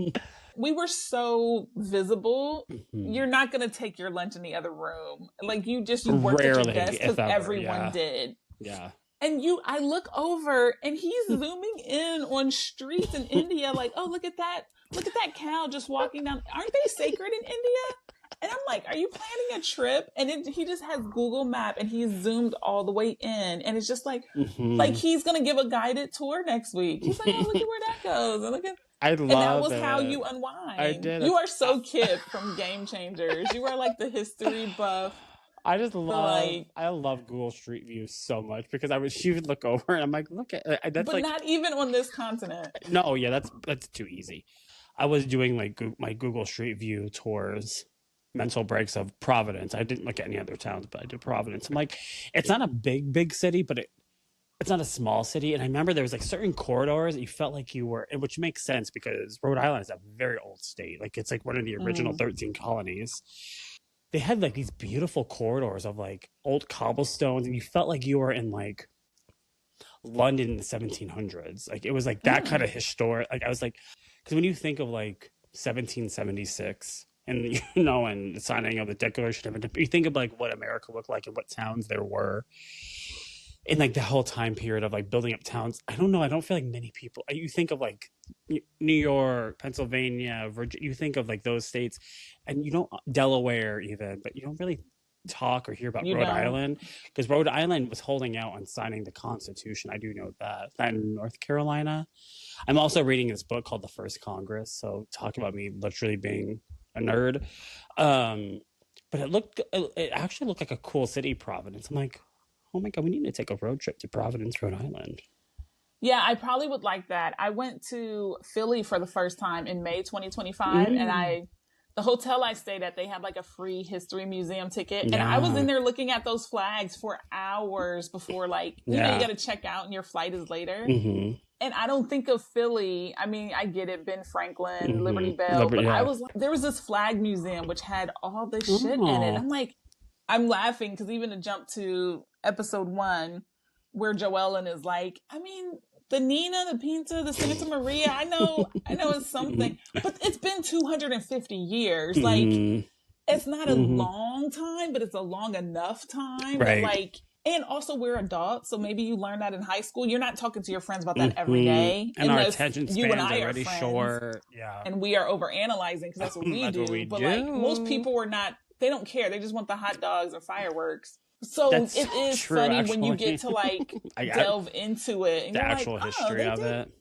We were so visible. You're not going to take your lunch in the other room. Like you worked at your desk because everyone did. Yeah. And I look over and he's zooming in on streets in India. Like, oh, look at that. Look at that cow just walking down. Aren't they sacred in India? And I'm like, are you planning a trip? And he just has Google Map and he's zoomed all the way in. And it's just like, like he's going to give a guided tour next week. He's like, oh, look at where that goes. And look at, and that was how you unwind. I did. You are so Kip from Game Changers. You are like the history buff. I just love, I love Google Street View so much because she would look over and I'm like, look at that's but like, not even on this continent. No, yeah, that's too easy. I was doing like my Google Street View tours, mental breaks of Providence. I didn't look at any other towns, but I did Providence. I'm like, it's not a big city, but it's not a small city. And I remember there was like certain corridors that you felt like you were, which makes sense because Rhode Island is a very old state. Like it's like one of the original 13 colonies. They had like these beautiful corridors of like old cobblestones, and you felt like you were in like London in the 1700s. Like it was like that kind of historic. Like I was like, because when you think of like 1776 and and the signing of the Declaration of Independence, you think of like what America looked like and what towns there were in like the whole time period of like building up towns. I don't know. I don't feel like many people. You think of like New York, Pennsylvania, Virginia. You think of like those states, and you don't Delaware even, but you don't really talk or hear about Rhode Island because Rhode Island was holding out on signing the Constitution. I do know that. That in North Carolina. I'm also reading this book called The First Congress. So talk about me literally being a nerd. But it actually looked like a cool city, Providence. I'm like, oh my God, we need to take a road trip to Providence, Rhode Island. Yeah, I probably would like that. I went to Philly for the first time in May 2025, and the hotel I stayed at, they had like a free history museum ticket. And I was in there looking at those flags for hours before you got to check out and your flight is later. And I don't think of Philly. I mean, I get it, Ben Franklin, Liberty Bell, but I was like, there was this flag museum which had all this shit in it. I'm like, I'm laughing because even to jump to episode 1 where Joellen is like, I mean, the Nina, the Pinta, the Santa Maria, I know it's something, but it's been 250 years. Like, it's not a long time, but it's a long enough time. Right. Like, and also we're adults, so maybe you learn that in high school. You're not talking to your friends about that every day. And our attention spans are already short. Yeah. And we are overanalyzing because that's what we do. Like, most people are not, they don't care. They just want the hot dogs or fireworks. So it is true, funny actually. When you get to like delve into it. And the you're actual like, history of it.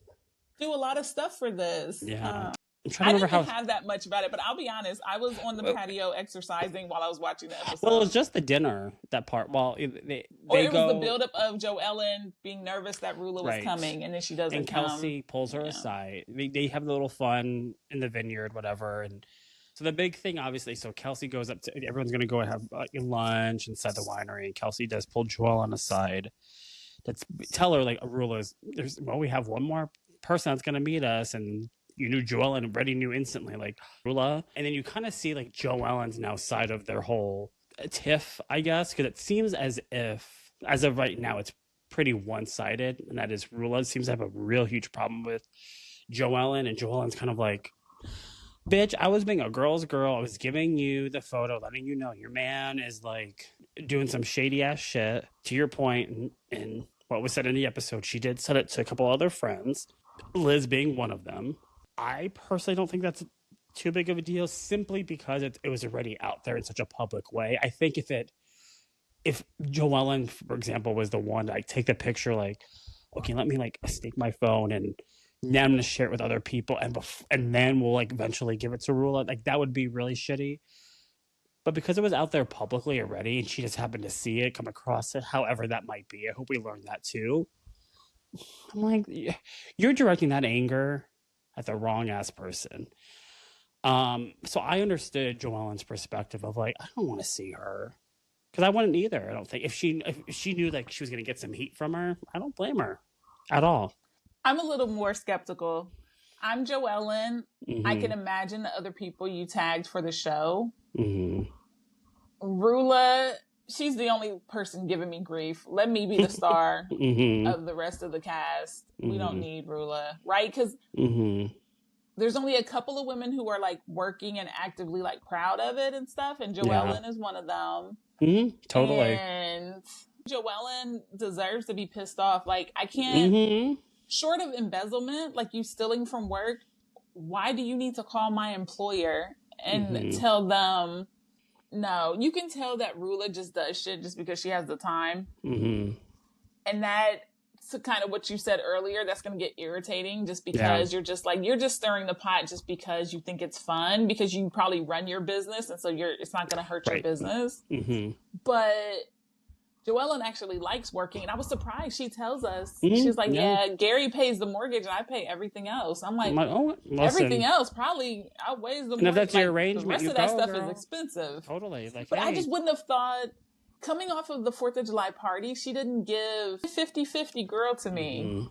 Do a lot of stuff for this. Yeah. I didn't have that much about it, but I'll be honest. I was on the patio exercising while I was watching the episode. Well, it was just the dinner, that part. Well, it was the buildup of Joellen being nervous that Rulla was coming, and then she doesn't come. And Kelsey pulls her aside. They have a little fun in the vineyard, whatever, and So the big thing, obviously, so Kelsey goes up to, everyone's going to go and have lunch inside the winery, and Kelsey does pull Joelle on the side. Tell her, like, Rulla's, we have one more person that's going to meet us, and you knew Joelle and already knew instantly, like, Rulla. And then you kind of see, like, Joellen's now side of their whole tiff, I guess, because it seems as if, as of right now, it's pretty one-sided, and that is Rulla seems to have a real huge problem with Joellen, and Joellen's kind of like, bitch, I was being a girl's girl. I was giving you the photo, letting you know your man is like doing some shady ass shit. To your point, and what was said in the episode, she did send it to a couple other friends, Liz being one of them. I personally don't think that's too big of a deal, simply because it was already out there in such a public way. I think if Joellen, for example, was the one to like take the picture, like, okay, let me like stake my phone and now I'm going to share it with other people, and then we'll like eventually give it to Rulla. Like, that would be really shitty. But because it was out there publicly already, and she just happened to see it, come across it, however that might be, I hope we learn that too. I'm like, you're directing that anger at the wrong ass person. So I understood Joellen's perspective of like, I don't want to see her, because I wouldn't either. I don't think if she knew that she was going to get some heat from her, I don't blame her at all. I'm a little more skeptical. I'm Joellen. Mm-hmm. I can imagine the other people you tagged for the show. Mm-hmm. Rulla, she's the only person giving me grief. Let me be the star mm-hmm. of the rest of the cast. Mm-hmm. We don't need Rulla, right? Because mm-hmm. there's only a couple of women who are like working and actively like proud of it and stuff, and Joellen is one of them. Mm-hmm. Totally. And Joellen deserves to be pissed off. Like, I can't... Mm-hmm. Short of embezzlement, like you stealing from work, why do you need to call my employer and mm-hmm. tell them no? You can tell that Rulla just does shit just because she has the time. Mm-hmm. And that's kind of what you said earlier. That's going to get irritating just because you're just stirring the pot just because you think it's fun, because you probably run your business. And so it's not going to hurt your business. Mm-hmm. But Joellen actually likes working, and I was surprised. She tells us, she's like, yeah, Gary pays the mortgage and I pay everything else. I'm like, everything else probably outweighs the mortgage. And if that's your arrangement, the rest of that stuff is expensive. Totally. Like, but I just wouldn't have thought, coming off of the 4th of July party, she didn't give 50-50 girl to me. Mm-hmm.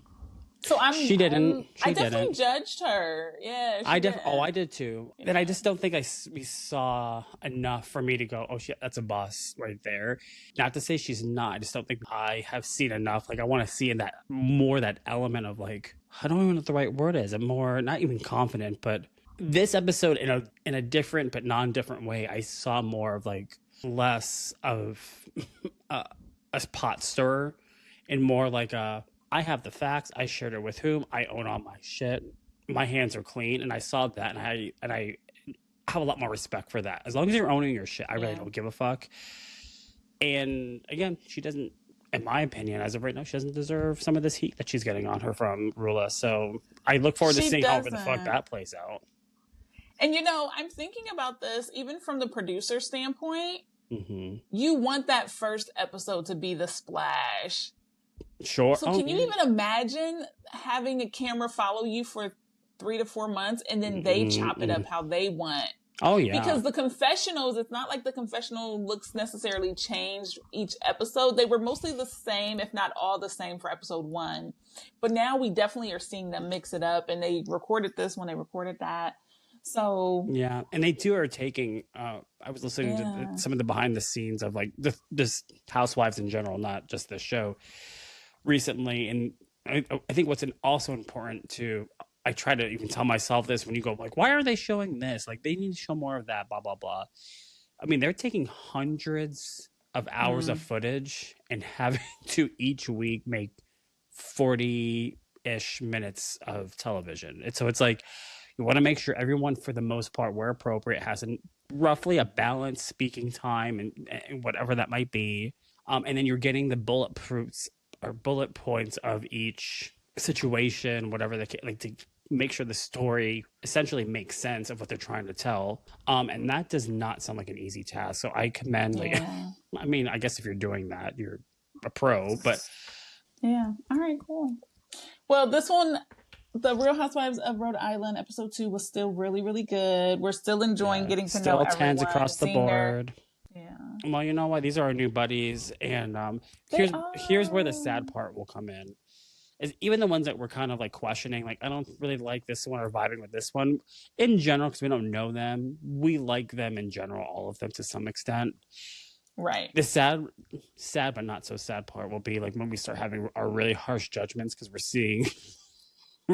So she definitely judged her. Yeah, I did too. Yeah. And I just don't think we saw enough for me to go, oh shit, that's a boss right there. Not to say she's not. I just don't think I have seen enough. Like, I want to see in that element of like, I don't even know what the right word is. I'm more not even confident, but this episode in a different but non-different way, I saw more of like less of a pot stirrer and more like I have the facts. I shared it with whom. I own all my shit. My hands are clean, and I saw that, and I have a lot more respect for that. As long as you're owning your shit, I really don't give a fuck. And again, she doesn't, in my opinion, as of right now, she doesn't deserve some of this heat that she's getting on her from Rulla. So I look forward to seeing however the fuck that plays out. And I'm thinking about this even from the producer standpoint. Mm-hmm. You want that first episode to be the splash. Sure. So can you even imagine having a camera follow you for 3 to 4 months and then they chop it up how they want? Oh, yeah. Because the confessionals, it's not like the confessional looks necessarily changed each episode. They were mostly the same, if not all the same for episode 1. But now we definitely are seeing them mix it up, and they recorded this when they recorded that. So yeah, and they too are taking. I was listening to some of the behind the scenes of like this Housewives in general, not just this show, recently, and I think what's also important to. I try to even tell myself this when you go like, why are they showing this? Like, they need to show more of that. Blah blah blah. I mean, they're taking hundreds of hours of footage and having to each week make 40-ish minutes of television. So it's like. You want to make sure everyone, for the most part, where appropriate, has roughly a balanced speaking time and whatever that might be. And then you're getting the bullet points of each situation, whatever like to make sure the story essentially makes sense of what they're trying to tell. And that does not sound like an easy task. So I commend, I mean, I guess if you're doing that, you're a pro, but. Yeah. All right, cool. Well, this one, The Real Housewives of Rhode Island episode 2 was still really, really good. We're still enjoying getting to know everyone. Still 10s across the board. Yeah. Well, you know what? These are our new buddies, and here's where the sad part will come in. Is even the ones that we're kind of like questioning, like I don't really like this one or vibing with this one in general because we don't know them. We like them in general, all of them to some extent. Right. The sad but not so sad part will be like when we start having our really harsh judgments because we're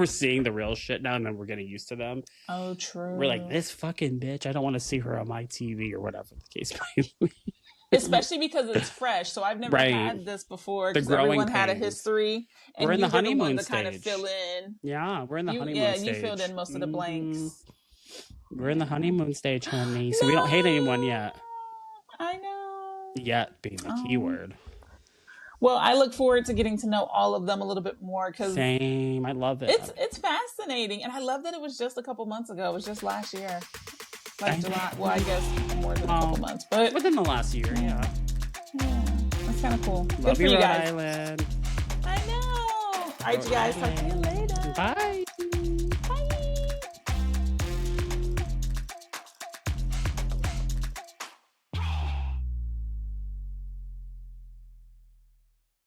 seeing the real shit now, and then we're getting used to them. Oh, true. We're like, this fucking bitch, I don't want to see her on my TV or whatever the case may be. Especially because it's fresh. So I've never had this before because everyone had a history. And we're in the honeymoon stage. Kind of fill in. Yeah, we're in the honeymoon stage. Yeah, you filled in most of the blanks. We're in the honeymoon stage, honey. So we don't hate anyone yet. I know. Yet being the key word. Well, I look forward to getting to know all of them a little bit more because same. I love it. It's fascinating, and I love that it was just a couple months ago. It was just last year, like July. Well, I guess more than a couple months, but within the last year, yeah. That's kind of cool. Love Good for you Rhode guys. Island. I know. All right, you guys. Talk to you later. Bye.